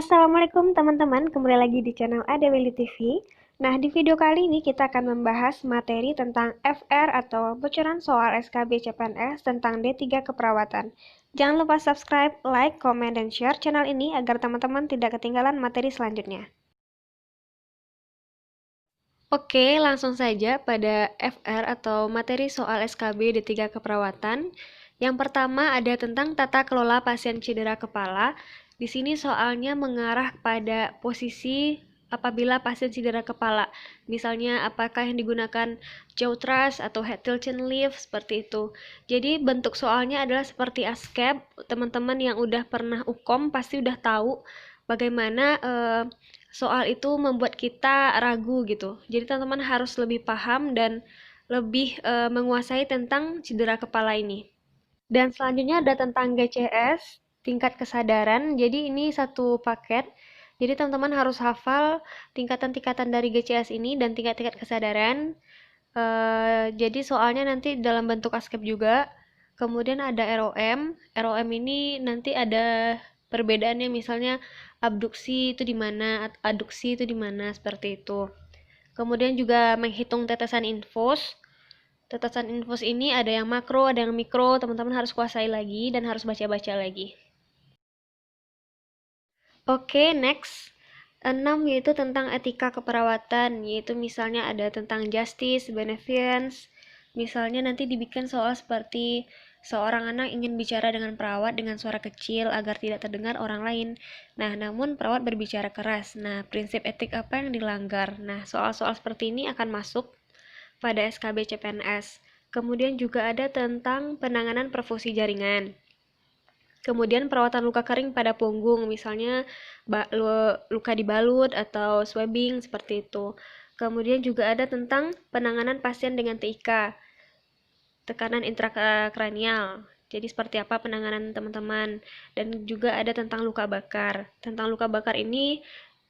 Assalamualaikum teman-teman, kembali lagi di channel Adewili TV. Nah, di video kali ini kita akan membahas materi tentang FR atau bocoran soal SKB CPNS tentang D3 keperawatan. Jangan lupa subscribe, like, komen, dan share channel ini agar teman-teman tidak ketinggalan materi selanjutnya. Oke, langsung saja pada FR atau materi soal SKB D3 keperawatan. Yang pertama ada tentang tata kelola pasien cedera kepala. Di sini soalnya mengarah pada posisi apabila pasien cedera kepala. Misalnya apakah yang digunakan jaw thrust atau head tiltion lift seperti itu. Jadi bentuk soalnya adalah seperti ASCAP. Teman-teman yang udah pernah UKOM pasti udah tahu bagaimana soal itu membuat kita ragu gitu. Jadi teman-teman harus lebih paham dan lebih menguasai tentang cedera kepala ini. Dan selanjutnya ada tentang GCS, tingkat kesadaran. Jadi ini satu paket. Jadi teman-teman harus hafal tingkatan-tingkatan dari GCS ini dan tingkat-tingkat kesadaran. Jadi soalnya nanti dalam bentuk ASCAP juga. Kemudian ada ROM. ROM ini nanti ada perbedaannya, misalnya abduksi itu di mana, aduksi itu di mana, seperti itu. Kemudian juga menghitung tetesan infus. Tetesan infus ini ada yang makro, ada yang mikro, teman-teman harus kuasai lagi dan harus baca-baca lagi. Oke, next. 6 yaitu tentang etika keperawatan, yaitu misalnya ada tentang justice, benevolence. Misalnya nanti dibikin soal seperti seorang anak ingin bicara dengan perawat dengan suara kecil agar tidak terdengar orang lain. Nah, namun perawat berbicara keras. Nah, prinsip etik apa yang dilanggar? Nah, soal-soal seperti ini akan masuk pada SKB CPNS. Kemudian juga ada tentang penanganan perfusi jaringan. Kemudian perawatan luka kering pada punggung, misalnya luka dibalut atau swabbing seperti itu. Kemudian juga ada tentang penanganan pasien dengan TIK, tekanan intrakranial. Jadi seperti apa penanganan teman-teman. Dan juga ada tentang luka bakar. Tentang luka bakar ini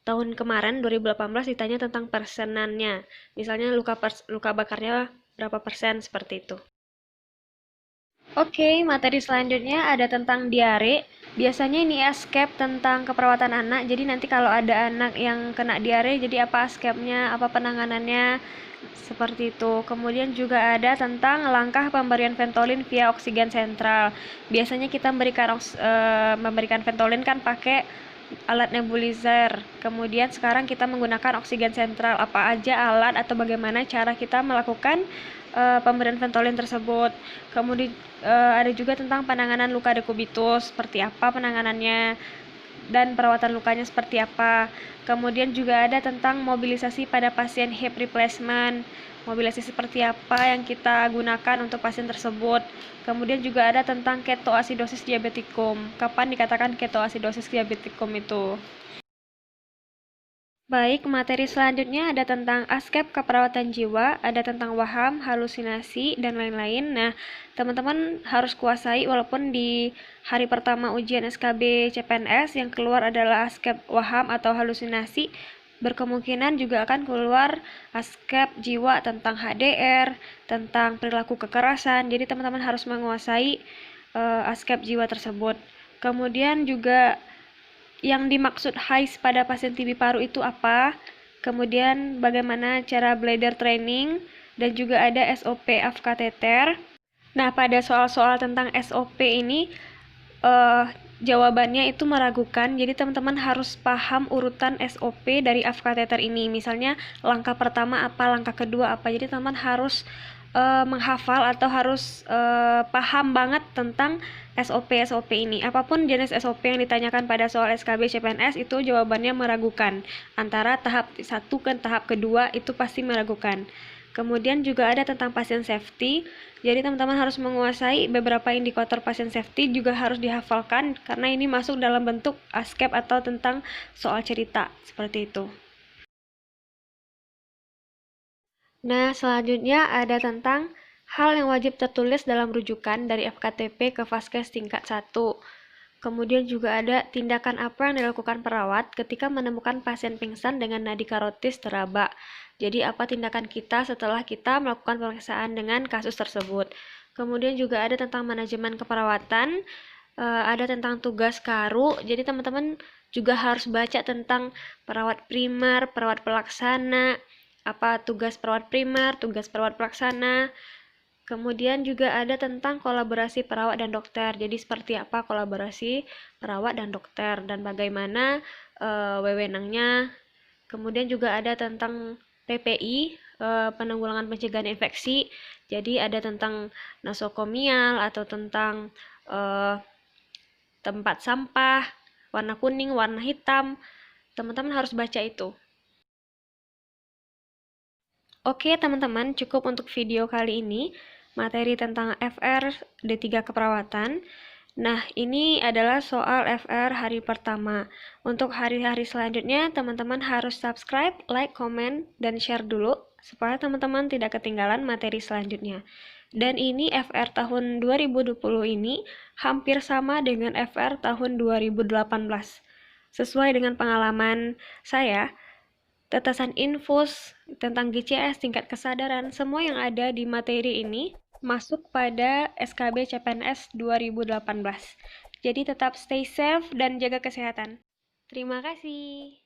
tahun kemarin 2018 ditanya tentang persenannya. Misalnya luka bakarnya berapa persen seperti itu. Oke, materi selanjutnya ada tentang diare. Biasanya ini ASCAP tentang keperawatan anak. Jadi nanti kalau ada anak yang kena diare, jadi apa ASCAP-nya, apa penanganannya, seperti itu. Kemudian juga ada tentang langkah pemberian Ventolin via oksigen sentral. Biasanya kita memberikan Ventolin kan pakai alat nebulizer. Kemudian sekarang kita menggunakan oksigen sentral. Apa aja alat atau bagaimana cara kita melakukan pemberian Ventolin tersebut. Kemudian ada juga tentang penanganan luka dekubitus, seperti apa penanganannya dan perawatan lukanya seperti apa. Kemudian juga ada tentang mobilisasi pada pasien hip replacement. Mobilisasi seperti apa yang kita gunakan untuk pasien tersebut. Kemudian juga ada tentang ketoasidosis diabetikum. Kapan dikatakan ketoasidosis diabetikum itu? Baik, materi selanjutnya ada tentang ASCAP keperawatan jiwa, ada tentang waham, halusinasi, dan lain-lain. Nah, teman-teman harus kuasai walaupun di hari pertama ujian SKB CPNS yang keluar adalah ASCAP waham atau halusinasi, berkemungkinan juga akan keluar ASCAP jiwa tentang HDR, tentang perilaku kekerasan. Jadi teman-teman harus menguasai ASCAP jiwa tersebut. Kemudian juga yang dimaksud HICE pada pasien TB paru itu apa, kemudian bagaimana cara bladder training, dan juga ada SOP AF kateter. Nah, pada soal-soal tentang SOP ini, jawabannya itu meragukan, jadi teman-teman harus paham urutan SOP dari AF kateter ini. Misalnya, langkah pertama apa, langkah kedua apa, jadi teman-teman harus menghafal atau harus paham banget tentang SOP ini. Apapun jenis SOP yang ditanyakan pada soal SKB CPNS itu jawabannya meragukan. Antara tahap 1 ke tahap kedua itu pasti meragukan. Kemudian juga ada tentang pasien safety. Jadi teman-teman harus menguasai beberapa indikator pasien safety juga harus dihafalkan karena ini masuk dalam bentuk ASCAP atau tentang soal cerita seperti itu. Nah, selanjutnya ada tentang hal yang wajib tertulis dalam rujukan dari FKTP ke Vaskes tingkat 1. Kemudian juga ada tindakan apa yang dilakukan perawat ketika menemukan pasien pingsan dengan nadi karotis teraba. Jadi apa tindakan kita setelah kita melakukan pemeriksaan dengan kasus tersebut. Kemudian juga ada tentang manajemen keperawatan. ada tentang tugas karu. Jadi teman-teman juga harus baca tentang perawat primer, perawat pelaksana, apa tugas perawat primer, tugas perawat pelaksana. Kemudian juga ada tentang kolaborasi perawat dan dokter. Jadi seperti apa kolaborasi perawat dan dokter dan bagaimana wewenangnya. Kemudian juga ada tentang PPI, penanggulangan pencegahan infeksi. Jadi ada tentang nosokomial atau tentang tempat sampah, warna kuning, warna hitam. Teman-teman harus baca itu. Oke teman-teman, cukup untuk video kali ini. Materi tentang FR D3 keperawatan. Nah, ini adalah soal FR hari pertama. Untuk hari-hari selanjutnya, teman-teman harus subscribe, like, komen, dan share dulu, supaya teman-teman tidak ketinggalan materi selanjutnya. Dan ini FR tahun 2020 ini hampir sama dengan FR tahun 2018. Sesuai dengan pengalaman saya, tetesan infus tentang GCS, tingkat kesadaran, semua yang ada di materi ini masuk pada SKB CPNS 2018. Jadi tetap stay safe dan jaga kesehatan. Terima kasih.